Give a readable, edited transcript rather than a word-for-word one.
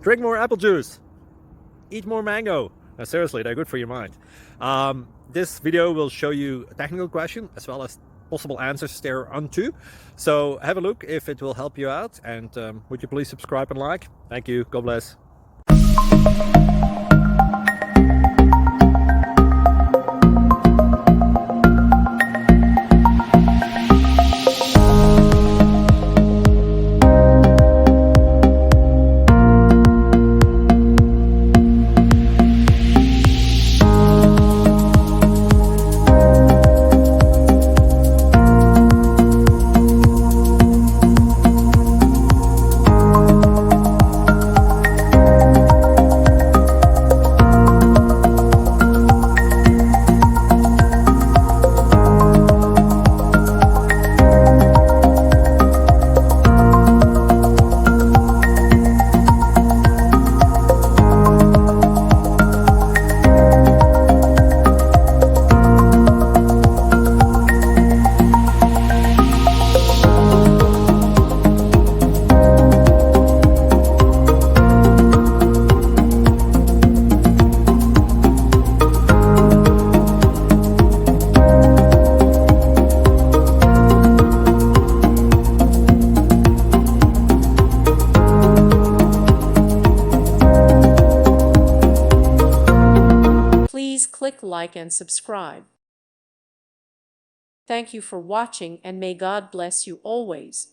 drink more apple juice, eat more mango. No, seriously, they're good for your mind. This video will show you a technical question as well as possible answers thereunto. So have a look if it will help you out, and would you please subscribe and like? Thank you. God bless. Please click like and subscribe. Thank you for watching, and may God bless you always.